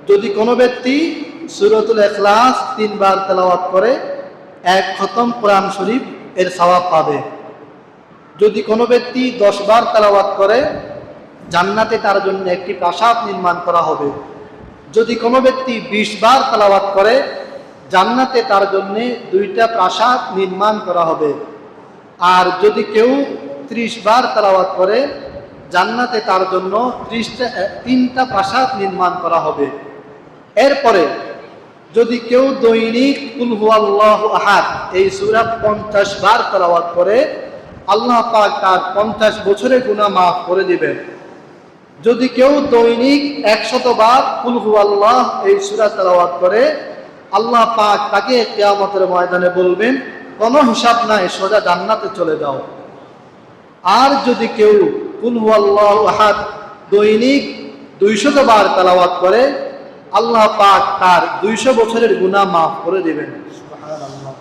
যদি কোনো ব্যক্তি সূরাতুল ইখলাস 3 বার তেলাওয়াত করে 1 খতম কোরআন শরীফ এর সওয়াব পাবে। যদি কোনো ব্যক্তি 10 বার তেলাওয়াত করে জান্নাতে তার জন্য একটি প্রাসাদ নির্মাণ করা হবে। যদি কোনো ব্যক্তি 20 বার তেলাওয়াত করে জান্নাতে তার জন্য 2টা প্রাসাদ নির্মাণ করা হবে। আর যদি কেউ 30 বার তেলাওয়াত করে জান্নাতে তার জন্য 3টা প্রাসাদ নির্মাণ করা হবে। এরপরে যদি কেউ দৈনিক কুল হুয়াল্লাহু আহাদ এই সূরা 50 বার তেলাওয়াত করে আল্লাহ পাক তার 50 বছরের গুনাহ মাফ করে দিবেন। যদি কেউ দৈনিক 100 বার কুল হুয়াল্লাহ এই সূরা তেলাওয়াত করে আল্লাহ পাক তাকে কিয়ামতের ময়দানে বলবেন কোনো হিসাব নাই, সোজা জান্নাতে চলে যাও। আর যদি কেউ কুল হুয়াল্লাহু আহাদ দৈনিক 200 বার তেলাওয়াত করে আল্লাহ পাক তার 200 বছরের গুনাহ মাফ করে দিবেন। সুবহানাল্লাহ।